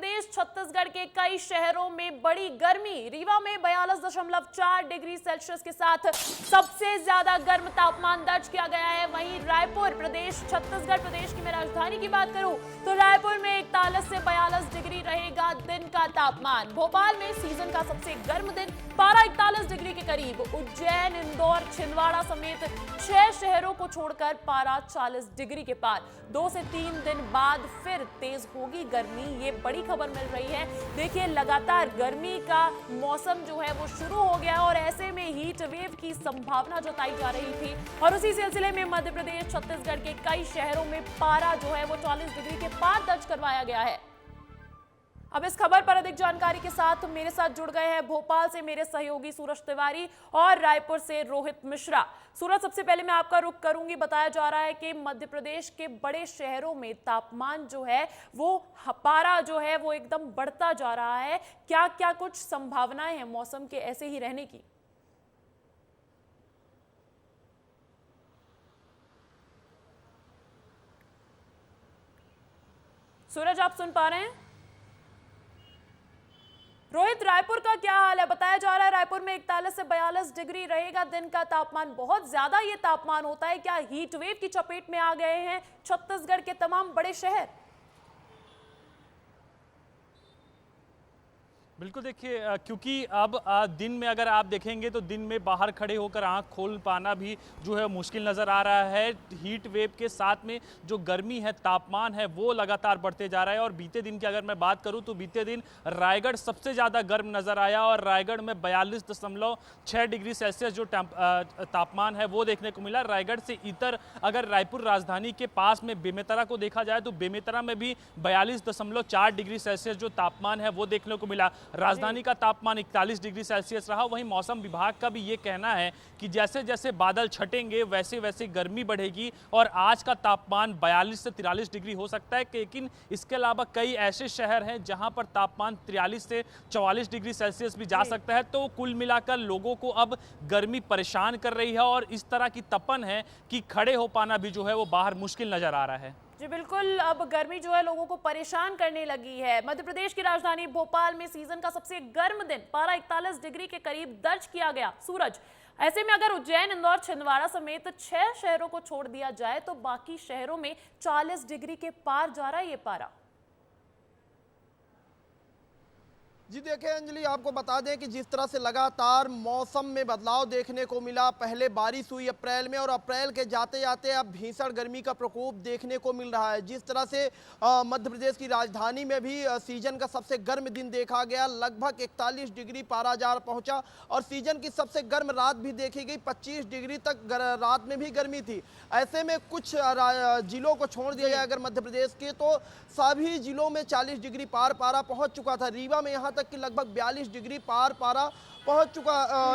प्रदेश छत्तीसगढ़ के कई शहरों में बड़ी गर्मी। रीवा में 42.4 डिग्री सेल्सियस के साथ सबसे ज्यादा गर्म तापमान दर्ज किया गया है। वहीं रायपुर प्रदेश छत्तीसगढ़ प्रदेश की मैं राजधानी की बात करूं तो रायपुर में 41 से 42 डिग्री रहेगा दिन का तापमान। भोपाल में सीजन का सबसे गर्म दिन पारा 41 डिग्री के करीब। उज्जैन, इंदौर, छिंदवाड़ा समेत 6 शहरों को छोड़कर पारा 40 डिग्री के पार। 2 से 3 दिन बाद फिर तेज होगी गर्मी, ये बड़ी खबर मिल रही है। देखिए, लगातार गर्मी का मौसम जो है वो शुरू हो गया है और ऐसे में हीट वेव की संभावना जताई जा रही थी और उसी सिलसिले में मध्य प्रदेश छत्तीसगढ़ के कई शहरों में पारा जो है वो 40 डिग्री के पार दर्ज करवाया गया है। अब इस खबर पर अधिक जानकारी के साथ मेरे साथ जुड़ गए हैं भोपाल से मेरे सहयोगी सूरज तिवारी और रायपुर से रोहित मिश्रा। सूरज, सबसे पहले मैं आपका रुख करूंगी। बताया जा रहा है कि मध्य प्रदेश के बड़े शहरों में तापमान जो है वो पारा जो है वो एकदम बढ़ता जा रहा है। क्या क्या कुछ संभावनाएं हैं मौसम के ऐसे ही रहने की? सूरज, आप सुन पा रहे हैं? रोहित, रायपुर का क्या हाल है? बताया जा रहा है रायपुर में 41 से 42 डिग्री रहेगा दिन का तापमान। बहुत ज्यादा ये तापमान होता है। क्या हीट वेव की चपेट में आ गए हैं छत्तीसगढ़ के तमाम बड़े शहर? बिल्कुल, देखिए, क्योंकि अब दिन में अगर आप देखेंगे तो दिन में बाहर खड़े होकर आंख खोल पाना भी जो है मुश्किल नज़र आ रहा है। हीट वेव के साथ में जो गर्मी है, तापमान है, वो लगातार बढ़ते जा रहा है। और बीते दिन की अगर मैं बात करूं तो बीते दिन रायगढ़ सबसे ज़्यादा गर्म नज़र आया और रायगढ़ में 42.6 डिग्री सेल्सियस जो तापमान है वो देखने को मिला। रायगढ़ से इतर अगर रायपुर राजधानी के पास में बेमेतरा को देखा जाए तो बेमेतरा में भी 42.4 डिग्री सेल्सियस जो तापमान है वो देखने को मिला। राजधानी का तापमान 41 डिग्री सेल्सियस रहा। वहीं मौसम विभाग का भी ये कहना है कि जैसे जैसे बादल छटेंगे वैसे वैसे गर्मी बढ़ेगी और आज का तापमान 42 से 43 डिग्री हो सकता है। लेकिन इसके अलावा कई ऐसे शहर हैं जहां पर तापमान 43 से 44 डिग्री सेल्सियस भी जा सकता है। तो कुल मिलाकर लोगों को अब गर्मी परेशान कर रही है और इस तरह की तपन है कि खड़े हो पाना भी जो है वो बाहर मुश्किल नजर आ रहा है। जी बिल्कुल, अब गर्मी जो है लोगों को परेशान करने लगी है। मध्य प्रदेश की राजधानी भोपाल में सीजन का सबसे गर्म दिन पारा 41 डिग्री के करीब दर्ज किया गया। सूरज, ऐसे में अगर उज्जैन, इंदौर, छिंदवाड़ा समेत 6 शहरों को छोड़ दिया जाए तो बाकी शहरों में 40 डिग्री के पार जा रहा है ये पारा। जी देखिए अंजलि, आपको बता दें कि जिस तरह से लगातार मौसम में बदलाव देखने को मिला, पहले बारिश हुई अप्रैल में और अप्रैल के जाते जाते अब भीषण गर्मी का प्रकोप देखने को मिल रहा है। जिस तरह से मध्य प्रदेश की राजधानी में भी सीजन का सबसे गर्म दिन देखा गया, लगभग 41 डिग्री पारा जा पहुंचा और सीजन की सबसे गर्म रात भी देखी गई, 25 डिग्री तक रात में भी गर्मी थी। ऐसे में कुछ जिलों को छोड़ दिया जाए अगर मध्य प्रदेश के तो सभी जिलों में 40 डिग्री पार पारा पहुंच चुका था। रीवा में यहाँ कि लगभग 42 डिग्री पार पारा पहुंच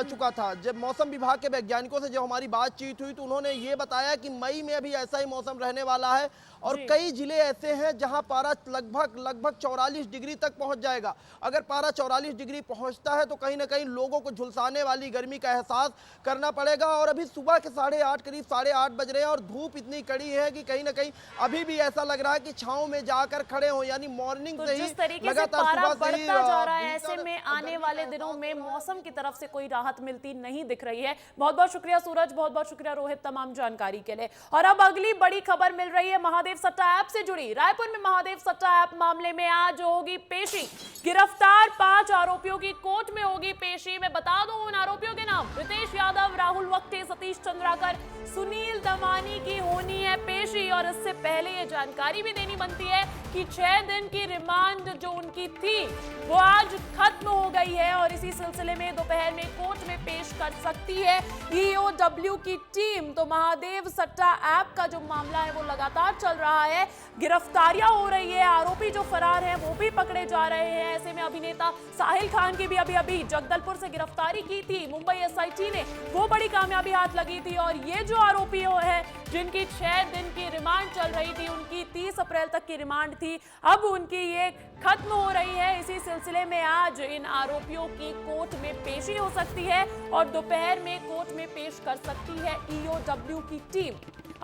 चुका था। जब मौसम विभाग के वैज्ञानिकों से जब हमारी बातचीत हुई तो उन्होंने ये बताया कि मई में भी ऐसा ही मौसम रहने वाला है और कई जिले ऐसे हैं जहां पारा लगभग 44 डिग्री तक पहुंच जाएगा। अगर पारा 44 डिग्री पहुंचता है तो कहीं ना कहीं लोगों को झुलसाने वाली गर्मी का एहसास करना पड़ेगा। और अभी सुबह के 8:30 करीब 8:30 बज रहे हैं और धूप इतनी कड़ी है कि कहीं ना कहीं अभी भी ऐसा लग रहा है कि छांव में जाकर खड़े हो, यानी मॉर्निंग से ही लगातार सुबह से ही जा रहा है। ऐसे में आने वाले दिनों में मौसम की तरफ से कोई राहत मिलती नहीं दिख रही है। बहुत बहुत शुक्रिया सूरज, बहुत बहुत शुक्रिया रोहित तमाम जानकारी के लिए। और अब अगली बड़ी खबर मिल रही है महादेव सट्टा ऐप से जुड़ी। रायपुर में महादेव सट्टा ऐप मामले में आज होगी पेशी। गिरफ्तार 5 आरोपियों की कोर्ट में होगी पेशी। मैं बता दूं उन आरोपियों के नाम रितेश यादव, राहुल वक्टे, सतीश चंद्राकर, सुनील दमानी की होनी है पेशी। और इससे पहले ये जानकारी भी देनी बनती है कि 6 दिन की रिमांड जो उनकी थी वो आज खत्म हो गई है और इसी सिलसिले में दोपहर में कोर्ट में पेश कर सकती है ईओडब्ल्यू की टीम। तो महादेव सट्टा ऐप का जो मामला है वो लगातार चल रहा है, गिरफ्तारियां हो रही है, आरोपी जो फरार हैं वो भी पकड़े जा रहे हैं। ऐसे में अभिनेता साहिल खान की भी अभी जगदलपुर से गिरफ्तारी की थी मुंबई एसआईटी ने, वो बड़ी कामयाबी हाथ लगी थी। और ये जो आरोपी है जिनकी 6 दिन की रिमांड चल रही थी, उनकी 30 अप्रैल तक की रिमांड थी, अब उनकी ये खत्म हो रही है। इसी सिलसिले में आज इन आरोपियों की कोर्ट में पेशी हो सकती है और दोपहर में कोर्ट में पेश कर सकती है ईओडब्ल्यू की टीम।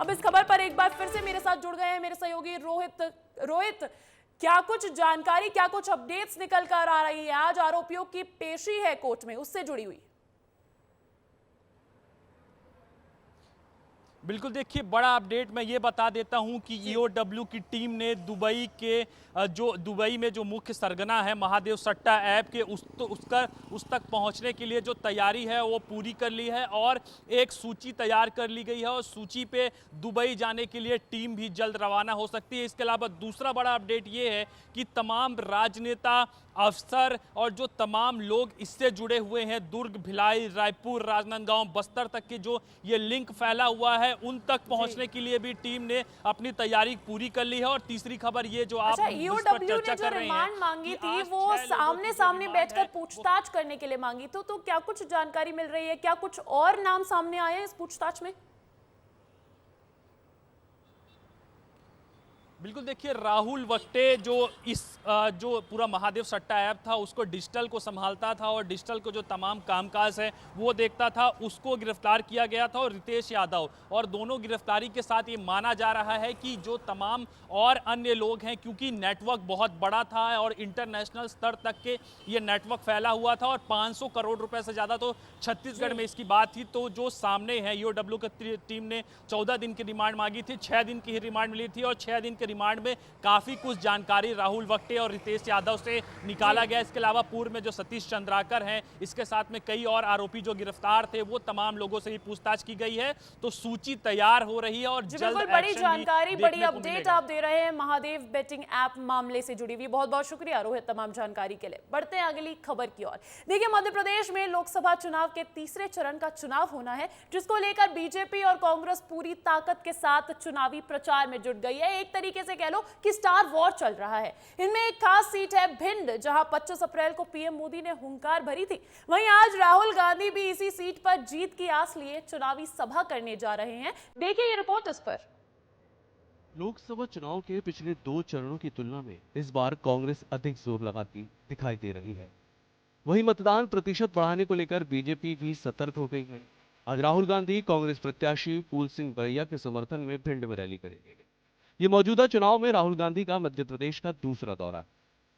अब इस खबर पर एक बार फिर से मेरे साथ जुड़ गए हैं मेरे सहयोगी रोहित। क्या कुछ जानकारी, क्या कुछ अपडेट्स निकल कर आ रही है? आज आरोपियों की पेशी है कोर्ट में, उससे जुड़ी हुई। बिल्कुल, देखिए बड़ा अपडेट मैं ये बता देता हूं कि ईओडब्ल्यू की टीम ने दुबई के जो दुबई में जो मुख्य सरगना है महादेव सट्टा ऐप के उस तक पहुंचने के लिए जो तैयारी है वो पूरी कर ली है और एक सूची तैयार कर ली गई है और सूची पे दुबई जाने के लिए टीम भी जल्द रवाना हो सकती है। इसके अलावा दूसरा बड़ा अपडेट ये है कि तमाम राजनेता, अफसर और जो तमाम लोग इससे जुड़े हुए हैं, दुर्ग, भिलाई, रायपुर, राजनांदगांव, बस्तर तक के जो ये लिंक फैला हुआ है उन तक पहुंचने के लिए भी टीम ने अपनी तैयारी पूरी कर ली है। और तीसरी खबर ये जो आप ईओडब्ल्यू ने जो रिमांड मांगी थी वो सामने बैठकर पूछताछ करने के लिए मांगी, तो क्या कुछ जानकारी मिल रही है? क्या कुछ और नाम सामने आए हैं इस पूछताछ में? बिल्कुल, देखिए राहुल वट्टे जो पूरा महादेव सट्टा ऐप था उसको डिजिटल को संभालता था और डिजिटल को जो तमाम कामकाज है वो देखता था, उसको गिरफ्तार किया गया था। और रितेश यादव, और दोनों गिरफ्तारी के साथ ये माना जा रहा है कि जो तमाम और अन्य लोग हैं, क्योंकि नेटवर्क बहुत बड़ा था और इंटरनेशनल स्तर तक के ये नेटवर्क फैला हुआ था और 500 करोड़ रुपए से ज़्यादा तो छत्तीसगढ़ में इसकी बात थी। तो जो सामने है, ईओडब्ल्यू की टीम ने 14 दिन की रिमांड मांगी थी, 6 दिन की ही रिमांड मिली थी और 6 दिन के रिमांड में काफी कुछ जानकारी राहुल वट्टे और रितेश यादव से निकाला गया। इसके अलावा पूर्व में जो सतीश चंद्राकर हैं, इसके साथ में कई और आरोपी जो गिरफ्तार थे, वो तमाम लोगों से ही पूछताछ की गई है। तो सूची तैयार हो रही है और जल्द बड़ी जानकारी, बड़ी अपडेट आप दे रहे हैं महादेव बेटिंग ऐप मामले से जुड़ी हुई। बहुत बहुत शुक्रिया रोहित तमाम जानकारी के लिए। बढ़ते हैं अगली खबर की ओर। देखिए, मध्य प्रदेश में लोकसभा चुनाव के तीसरे चरण का चुनाव होना है, जिसको लेकर बीजेपी और कांग्रेस पूरी ताकत के साथ चुनावी प्रचार में जुट गई है। एक तरीके से कह लो कि स्टार वॉर चल रहा है। इनमें एक खास सीट है भिंड, जहां 25 अप्रैल को पीएम मोदी ने हुंकार भरी थी। वहीं आज राहुल गांधी भी इसी सीट पर जीत की आस लिए चुनावी सभा करने जा रहे हैं। देखिए ये रिपोर्ट इस पर। लोकसभा चुनाव के पिछले 2 चरणों की तुलना में इस बार कांग्रेस अधिक जोर लगाती दिखाई दे रही है। वहीं मतदान प्रतिशत बढ़ाने को लेकर बीजेपी भी सतर्क हो गई है। आज राहुल गांधी कांग्रेस प्रत्याशी फूल सिंह बरैया के समर्थन में भिंड में रैली करेंगे। ये मौजूदा चुनाव में राहुल गांधी का मध्य प्रदेश का दूसरा दौरा।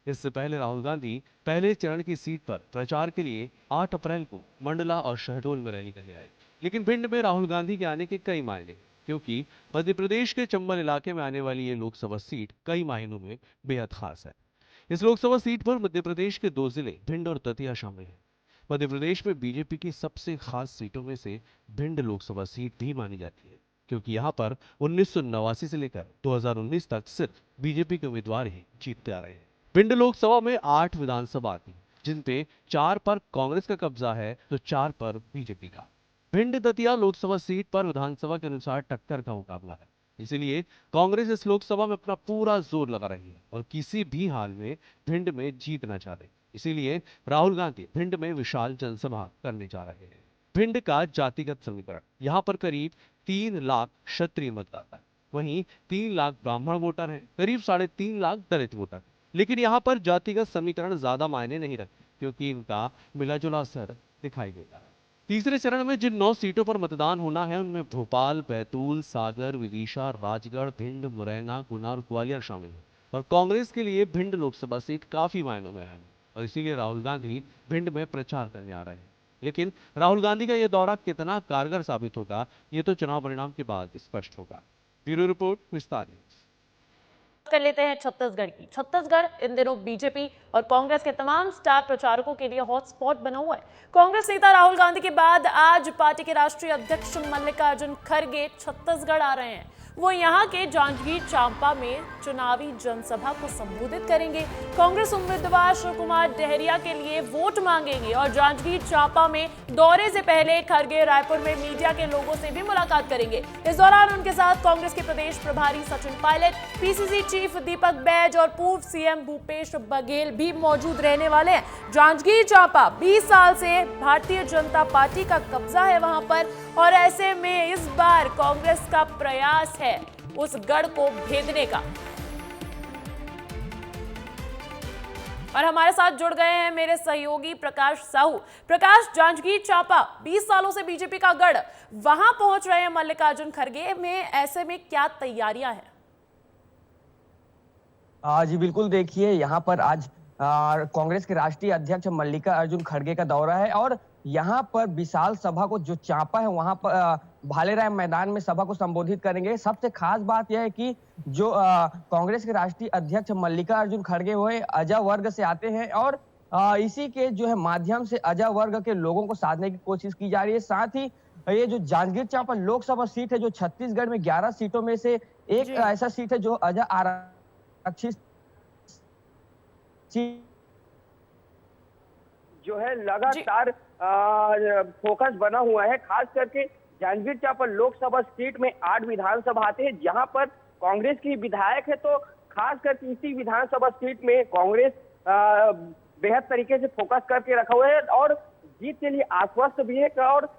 इससे पहले राहुल गांधी पहले चरण की सीट पर प्रचार के लिए 8 अप्रैल को मंडला और शहडोल में रैली करने आए। लेकिन भिंड में राहुल गांधी के आने के कई मायने, क्योंकि मध्य प्रदेश के चंबल इलाके में आने वाली ये लोकसभा सीट कई मायनों में बेहद खास है। इस लोकसभा सीट पर मध्य प्रदेश के 2 जिले भिंड और दतिया शामिल है। मध्य प्रदेश में बीजेपी की सबसे खास सीटों में से भिंड लोकसभा सीट भी मानी जाती है, क्योंकि यहाँ पर 1989 से लेकर 2019 तक सिर्फ बीजेपी के उम्मीदवार ही जीतते आ रहे हैं। भिंड लोकसभा में 8 विधानसभा आती हैं, जिन पे 4 पर कांग्रेस का कब्जा है तो 4 पर बीजेपी का। भिंड दतिया लोकसभा सीट पर विधानसभा के अनुसार टक्कर का मुकाबला है, इसलिए कांग्रेस इस लोकसभा में अपना पूरा जोर लगा रही है और किसी भी हाल में भिंड में जीतना चाह रही। इसीलिए राहुल गांधी भिंड में विशाल जनसभा करने जा रहे हैं। भिंड का जातिगत समीकरण, यहाँ पर करीब 3 लाख क्षत्रिय मतदाता है, वहीं 3 लाख ब्राह्मण वोटर हैं, करीब 3.5 लाख दलित वोटर। लेकिन यहाँ पर जातिगत समीकरण ज्यादा मायने नहीं रखते, क्योंकि इनका मिलाजुला असर दिखाई देता है। तीसरे चरण में जिन 9 सीटों पर मतदान होना है, उनमें भोपाल, बैतूल, सागर, विदिशा, राजगढ़, भिंड, मुरैना, गुना और ग्वालियर शामिल है। और कांग्रेस के लिए भिंड लोकसभा सीट काफी मायनों में है और इसीलिए राहुल गांधी भिंड में प्रचार करने आ रहे हैं। लेकिन राहुल गांधी का यह दौरा कितना कारगर साबित होगा, ये तो चुनाव परिणाम के बाद स्पष्ट होगा। ब्यूरो रिपोर्ट, विस्तार न्यूज। कर लेते हैं छत्तीसगढ़ की। छत्तीसगढ़ इन दिनों बीजेपी और कांग्रेस के तमाम स्टार प्रचारकों के लिए हॉटस्पॉट बना हुआ है। कांग्रेस नेता राहुल गांधी के बाद आज पार्टी के राष्ट्रीय अध्यक्ष मल्लिकार्जुन खड़गे छत्तीसगढ़ आ रहे हैं। वो यहाँ के जांजगीर चांपा में चुनावी जनसभा को संबोधित करेंगे। कांग्रेस उम्मीदवार शिव कुमार डहरिया के लिए वोट मांगेंगे और जांजगीर चांपा में दौरे से पहले खड़गे रायपुर में मीडिया के लोगों से भी मुलाकात करेंगे। इस दौरान उनके साथ कांग्रेस के प्रदेश प्रभारी सचिन पायलट, पीसीसी चीफ दीपक बैज और पूर्व सीएम भूपेश बघेल भी मौजूद रहने वाले हैं। जांजगीर चांपा 20 साल से भारतीय जनता पार्टी का कब्जा है वहां पर, और ऐसे में इस बार कांग्रेस का प्रयास है उस गढ़ को भेदने का। और हमारे साथ जुड़ गए हैं मेरे सहयोगी प्रकाश साहू। प्रकाश, जांजगीर चांपा 20 सालों से बीजेपी का गढ़, वहां पहुंच रहे हैं मल्लिकार्जुन खड़गे में, ऐसे में क्या तैयारियां हैं? जी बिल्कुल, देखिए यहाँ पर आज कांग्रेस के राष्ट्रीय अध्यक्ष मल्लिकार्जुन खड़गे का दौरा है और यहाँ पर विशाल सभा को जो चांपा है वहां पर भालेराय मैदान में सभा को संबोधित करेंगे। सबसे खास बात यह है कि जो कांग्रेस के राष्ट्रीय अध्यक्ष मल्लिकार्जुन खड़गे हुए अजय वर्ग से आते हैं और इसी के जो है माध्यम से अजय वर्ग के लोगों को साधने की कोशिश की जा रही है। साथ ही ये जो जांजगीर चांपा लोकसभा सीट है जो छत्तीसगढ़ में 11 सीटों में से एक ऐसा सीट है जो अजय आरक्षित जो है लगातार फोकस बना हुआ है। खास करके जांजगीर चांपा लोकसभा सीट में 8 विधानसभा आते हैं जहां पर कांग्रेस की विधायक है, तो खास करके इसी विधानसभा सीट में कांग्रेस बेहद तरीके से फोकस करके रखा हुआ है और जीत के लिए आश्वस्त भी है। और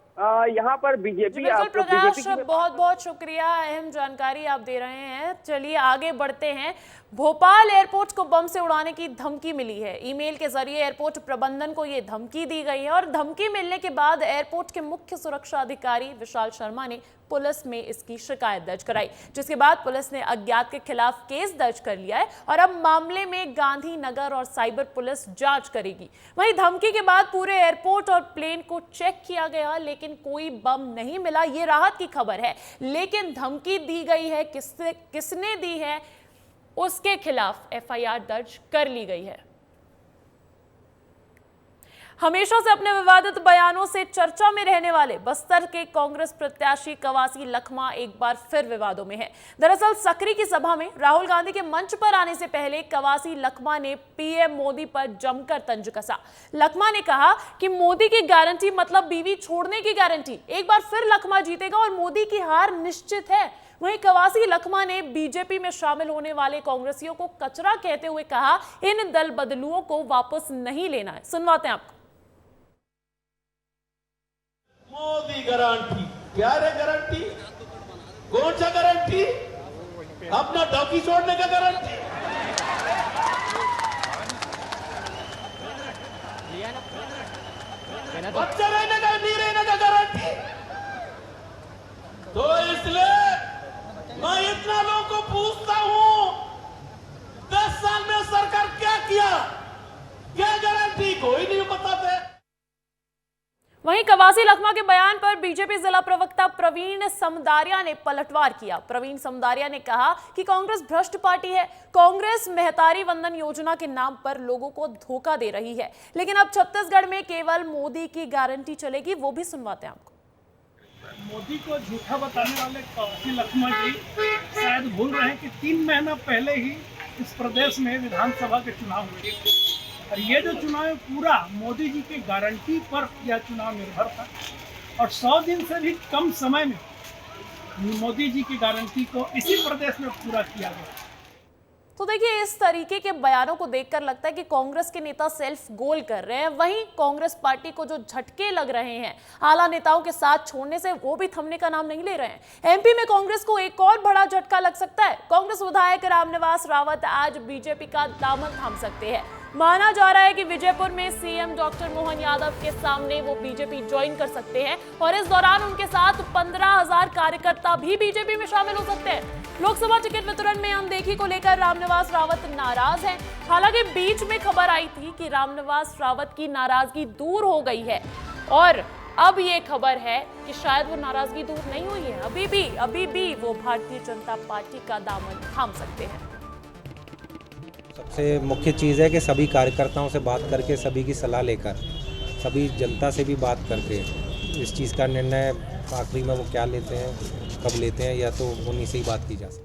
यहाँ पर बीजेपी प्रकाश, बहुत बहुत शुक्रिया, अहम जानकारी आप दे रहे हैं। चलिए आगे बढ़ते हैं। भोपाल एयरपोर्ट को बम से उड़ाने की धमकी मिली है। ईमेल के जरिए एयरपोर्ट प्रबंधन को ये धमकी दी गई है और धमकी मिलने के बाद एयरपोर्ट के मुख्य सुरक्षा अधिकारी विशाल शर्मा ने पुलिस में इसकी शिकायत दर्ज कराई, जिसके बाद पुलिस ने अज्ञात के खिलाफ केस दर्ज कर लिया है और अब मामले में गांधीनगर और साइबर पुलिस जांच करेगी। वहीं धमकी के बाद पूरे एयरपोर्ट और प्लेन को चेक किया गया लेकिन कोई बम नहीं मिला। ये राहत की खबर है, लेकिन धमकी दी गई है, किसने दी है उसके खिलाफ एफआईआर दर्ज कर ली गई है। हमेशा से अपने विवादित बयानों से चर्चा में रहने वाले बस्तर के कांग्रेस प्रत्याशी कवासी लखमा एक बार फिर विवादों में है। दरअसल सकरी की सभा में राहुल गांधी के मंच पर आने से पहले कवासी लखमा ने पीएम मोदी पर जमकर तंज कसा। लखमा ने कहा कि मोदी की गारंटी मतलब बीवी छोड़ने की गारंटी। एक बार फिर लखमा जीतेगा और मोदी की हार निश्चित है। वहीं कवासी लखमा ने बीजेपी में शामिल होने वाले कांग्रेसियों को कचरा कहते हुए कहा इन दल बदलुओं को वापस नहीं लेना है। सुनवाते हैं आपको। मोदी गारंटी, क्या है गारंटी? कौन सा गारंटी? अपना डॉकी छोड़ने का गारंटी? बच्चा रहने का नहीं रहने का गारंटी? तो इसलिए मैं इतना लोगों को पूछता हूं 10 साल में सरकार क्या किया, क्या गारंटी? कोई नहीं बताते। वहीं कवासी लखमा के बयान पर बीजेपी जिला प्रवक्ता प्रवीण समदारिया ने पलटवार किया। प्रवीण समदारिया ने कहा कि कांग्रेस भ्रष्ट पार्टी है। कांग्रेस महतारी वंदन योजना के नाम पर लोगों को धोखा दे रही है, लेकिन अब छत्तीसगढ़ में केवल मोदी की गारंटी चलेगी। वो भी सुनवाते हैं आपको। मोदी को झूठा बताने वाले कवासी लखमा जी शायद भूल रहे हैं कि 3 महीना पहले ही इस प्रदेश में विधानसभा के चुनाव हुए और ये जो चुनाव है पूरा मोदी जी की गारंटी पर यह चुनाव निर्भर था और 100 दिन से भी कम समय में मोदी जी की गारंटी को इसी प्रदेश में पूरा किया गया। तो देखिए, इस तरीके के बयानों को देखकर लगता है कि कांग्रेस के नेता सेल्फ गोल कर रहे हैं। वहीं कांग्रेस पार्टी को जो झटके लग रहे हैं आला नेताओं के साथ छोड़ने से, वो भी थमने का नाम नहीं ले रहे हैं। एमपी में कांग्रेस को एक और बड़ा झटका लग सकता है। कांग्रेस विधायक रामनिवास रावत आज बीजेपी का दामन थाम सकते हैं। माना जा रहा है कि विजयपुर में सीएम डॉक्टर मोहन यादव के सामने वो बीजेपी ज्वाइन कर सकते हैं और इस दौरान उनके साथ 15,000 कार्यकर्ता भी बीजेपी में शामिल हो सकते हैं। लोकसभा टिकट वितरण में अनदेखी को लेकर रामनिवास रावत नाराज हैं। हालांकि बीच में खबर आई थी कि रामनिवास रावत की नाराजगी दूर हो गई है और अब ये खबर है कि शायद वो नाराजगी दूर नहीं हुई है। अभी भी वो भारतीय जनता पार्टी का दामन थाम सकते हैं। सबसे मुख्य चीज़ है कि सभी कार्यकर्ताओं से बात करके, सभी की सलाह लेकर, सभी जनता से भी बात करके इस चीज़ का निर्णय आखिरी में वो क्या लेते हैं, कब लेते हैं, या तो उन्हीं से ही बात की जा सकती है।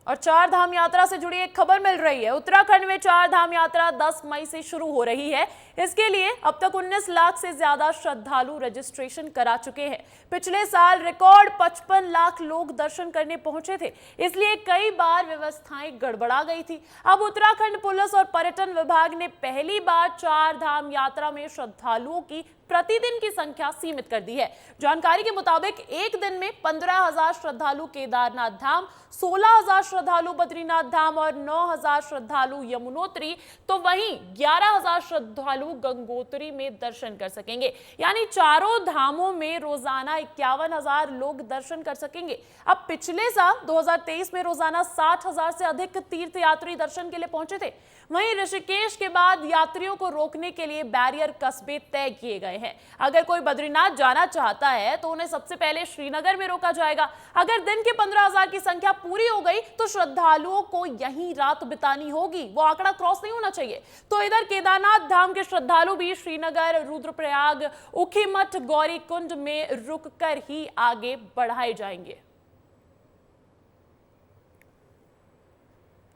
और 4 धाम यात्रा से जुड़ी एक खबर मिल रही है। उत्तराखंड में 4 धाम यात्रा 10 मई से शुरू हो रही है। इसके लिए अब तक 19 लाख से ज्यादा श्रद्धालु रजिस्ट्रेशन करा चुके हैं। पिछले साल रिकॉर्ड 55 लाख लोग दर्शन करने पहुंचे थे, इसलिए कई बार व्यवस्थाएं गड़बड़ा गई थी। अब उत्तराखंड पुलिस और पर्यटन विभाग ने पहली बार 4 धाम यात्रा में श्रद्धालुओं की प्रतिदिन की संख्या सीमित कर दी है। जानकारी के मुताबिक एक दिन में 15,000 श्रद्धालु केदारनाथ धाम, 16,000 श्रद्धालु बद्रीनाथ धाम और 9,000 श्रद्धालु यमुनोत्री, तो वहीं 11,000 श्रद्धालु गंगोत्री में दर्शन कर सकेंगे। यानी चारों धामों में रोजाना 51,000 लोग दर्शन कर सकेंगे। अब पिछले साल 2023 में रोजाना 60,000 से अधिक तीर्थयात्री दर्शन के लिए पहुंचे थे। वहीं ऋषिकेश के बाद यात्रियों को रोकने के लिए बैरियर कस्बे तय किए गए हैं। अगर कोई बद्रीनाथ जाना चाहता है तो उन्हें सबसे पहले श्रीनगर में रोका जाएगा। अगर दिन के 15,000 की संख्या पूरी हो गई तो श्रद्धालुओं को यहीं रात बितानी होगी, वो आंकड़ा क्रॉस नहीं होना चाहिए। तो इधर केदारनाथ धाम के श्रद्धालु भी श्रीनगर, रुद्रप्रयाग, ऊखीमठ, गौरीकुंड में रुककर ही आगे बढ़ाए जाएंगे।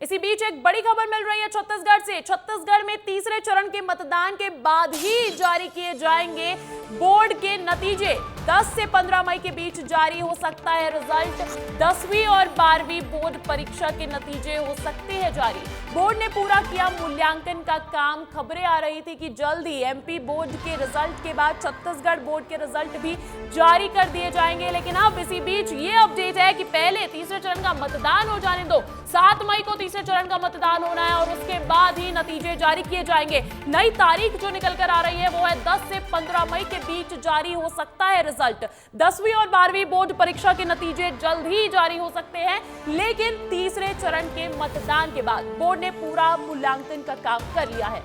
इसी बीच एक बड़ी खबर मिल रही है छत्तीसगढ़ से। छत्तीसगढ़ में तीसरे चरण के मतदान के बाद ही जारी किए जाएंगे बोर्ड के नतीजे। 10 से 15 मई के बीच जारी हो सकता है रिजल्ट। 10वीं और 12वीं बोर्ड परीक्षा के नतीजे हो सकते हैं जारी। बोर्ड ने पूरा किया मूल्यांकन का काम। खबरें आ रही थी कि जल्द ही एमपी बोर्ड के रिजल्ट के बाद छत्तीसगढ़ बोर्ड के रिजल्ट भी जारी कर दिए जाएंगे। लेकिन अब इसी बीच ये अपडेट है कि पहले तीसरे चरण का मतदान हो जाने दो। 7 मई को तीसरे चरण का मतदान होना है और उसके बाद ही नतीजे जारी किए जाएंगे। नई तारीख जो निकल कर आ रही है वो है 10 से 15 मई के बीच जारी हो सकता है रिजल्ट। 10वीं और 12वीं बोर्ड परीक्षा के नतीजे जल्द ही जारी हो सकते हैं, लेकिन तीसरे चरण के मतदान के बाद बोर्ड ने पूरा मूल्यांकन का काम कर लिया है।